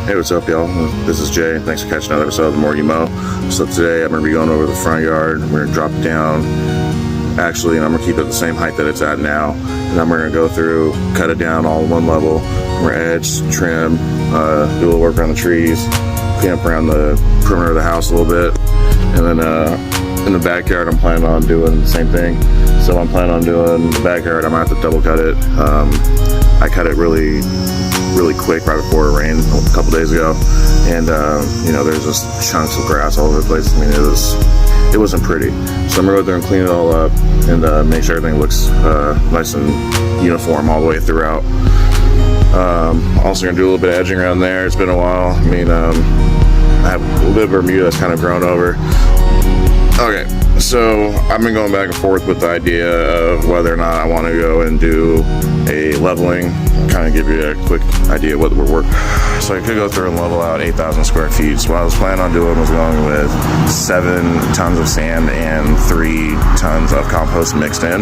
Hey, what's up, y'all? This is Jay. Thanks for catching another episode of The More You Mow. So today I'm going to be going over the front yard. We're going to drop it down, actually, and I'm going to keep it the same height that it's at now. And then we're going to go through, cut it down all one level. We're edge, trim, do a little work around the trees, clean up around the perimeter of the house a little bit. And then in the backyard, I'm planning on doing the same thing. So I'm planning on doing the backyard. I'm going to have to double cut it. I cut it really quick right before it rained a couple days ago, and there's just chunks of grass all over the place. I mean, it wasn't pretty. So I'm gonna go there and clean it all up and make sure everything looks nice and uniform all the way throughout. Also gonna do a little bit of edging around there. It's been a while. I mean, I have a little bit of Bermuda that's kind of grown over. Okay, so I've been going back and forth with the idea of whether or not I want to go and do a leveling, kind of give you a quick idea of what we're working. So I could go through and level out 8,000 square feet. So what I was planning on doing was going with 7 tons of sand and 3 tons of compost mixed in.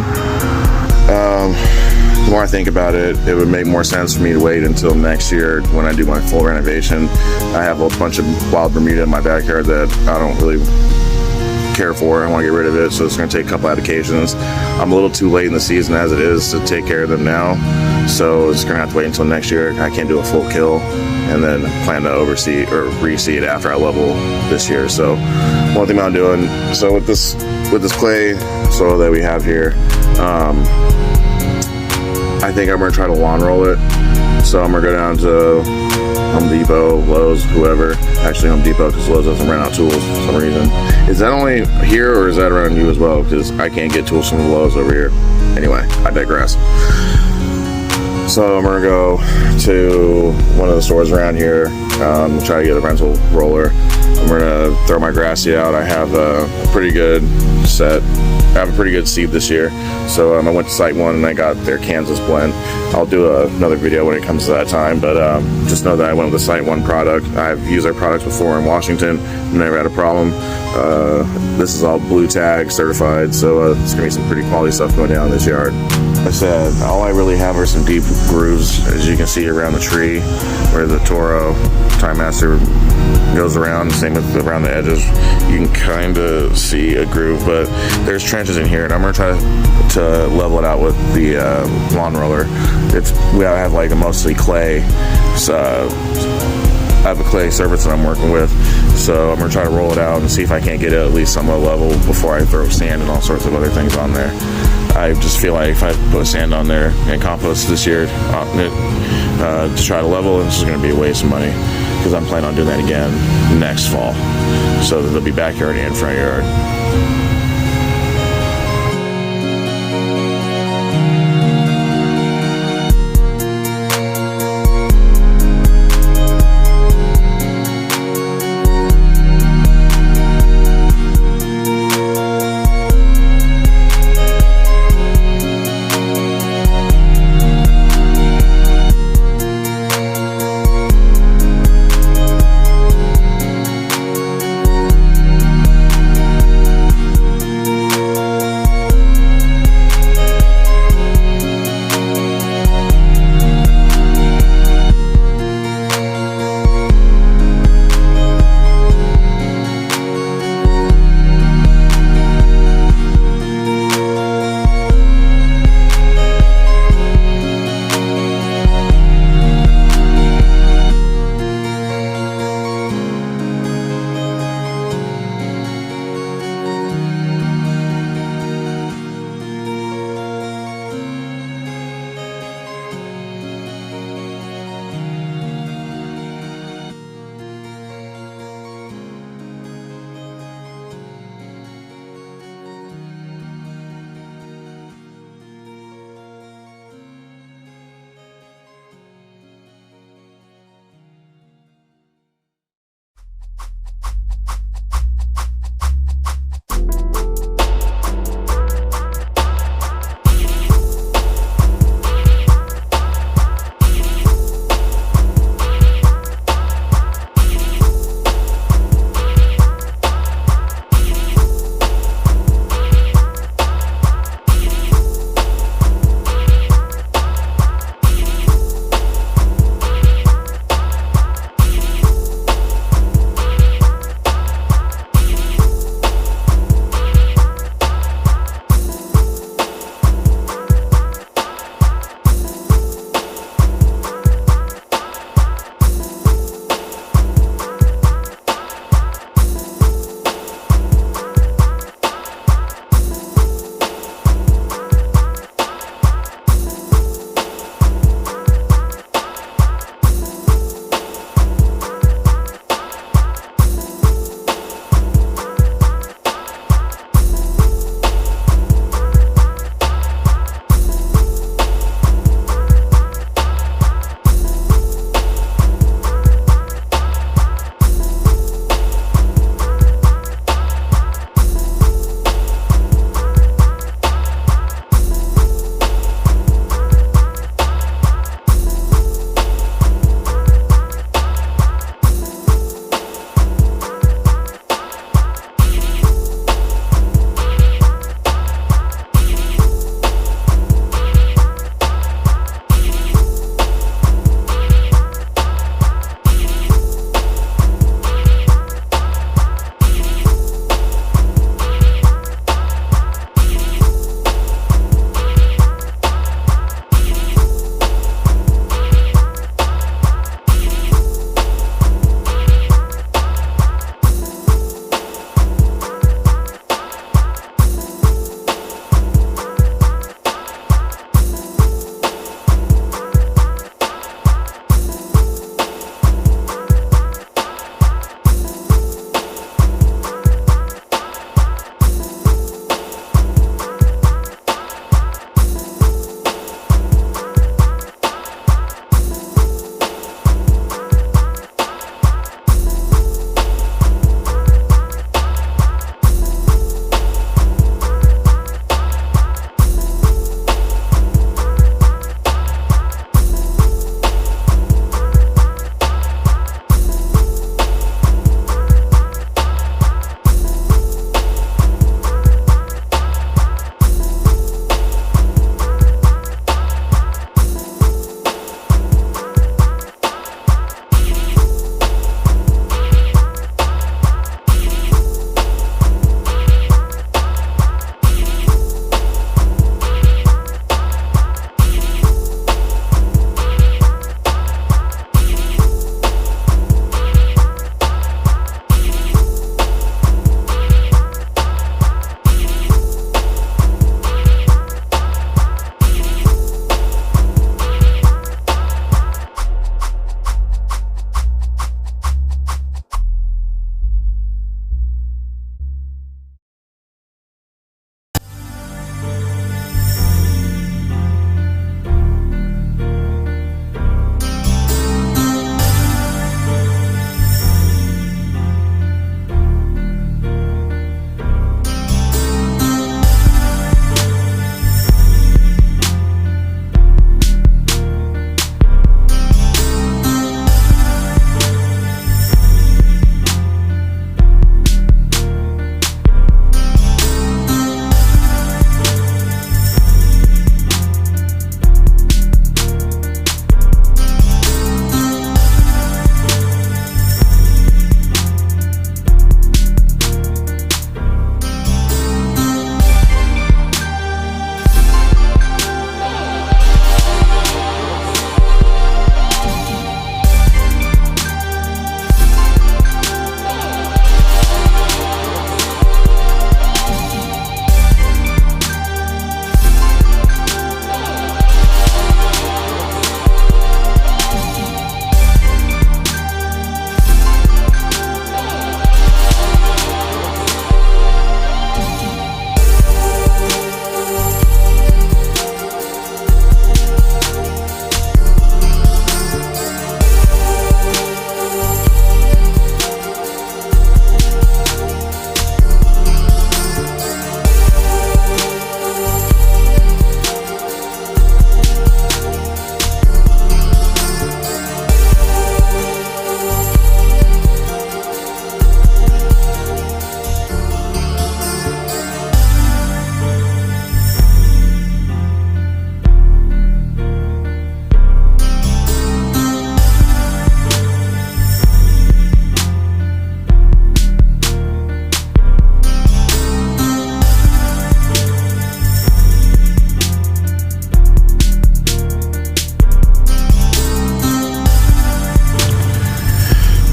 The more I think about it, it would make more sense for me to wait until next year when I do my full renovation. I have a bunch of wild Bermuda in my backyard that I don't really care for. I want to get rid of it, so it's going to take a couple applications. I'm a little too late in the season as it is to take care of them now, so it's going to have to wait until next year. I can't do a full kill and then plan to oversee or reseed after I level this year. So one thing I'm doing, so with this clay soil that we have here, I think I'm going to try to lawn roll it. So I'm going to go down to Home Depot, Lowe's, whoever. Actually Home Depot, because Lowe's doesn't rent out tools for some reason. Is that only here, or is that around you as well? Because I can't get tools from the Lowe's over here. Anyway, I digress. So I'm gonna go to one of the stores around here, try to get a rental roller. I'm gonna throw my grass seed out. I have a pretty good set. I have a pretty good seed this year. So I went to SiteOne and I got their Kansas blend. I'll do another video when it comes to that time, but just know that I went with the SiteOne product. I've used their products before in Washington, never had a problem. This is all blue tag certified, so it's gonna be some pretty quality stuff going down this yard. Like I said, all I really have are some deep grooves, as you can see around the tree where the Toro Time Master goes around. Same with around the edges, you can kind of see a groove, but there's trenches in here, and I'm gonna try to level it out with the lawn roller. We have like a mostly clay. I have a clay surface that I'm working with, so I'm gonna try to roll it out and see if I can't get it at least somewhat level before I throw sand and all sorts of other things on there. I just feel like if I put sand on there and compost this year to try to level, this is gonna be a waste of money, because I'm planning on doing that again next fall. So there'll be backyard and front yard.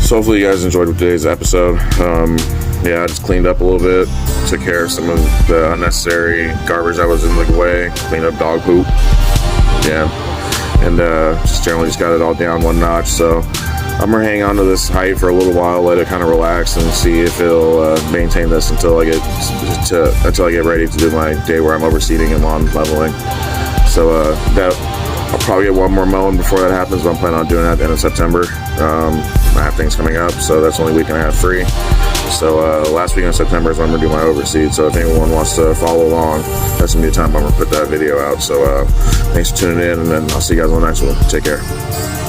So hopefully you guys enjoyed today's episode. Yeah, I just cleaned up a little bit, took care of some of the unnecessary garbage that was in the way, cleaned up dog poop. Yeah, and just generally just got it all down one notch. So I'm gonna hang on to this height for a little while, let it kind of relax, and see if it'll maintain this until I get ready to do my day where I'm overseeding and lawn leveling. So that I'll probably get one more mowing before that happens, but I'm planning on doing that at the end of September. I have things coming up, so that's the only week and a half free. So last week in September is when I'm going to do my overseed. So if anyone wants to follow along, that's going to be the time I'm going to put that video out. So thanks for tuning in, and then I'll see you guys on the next one. Take care.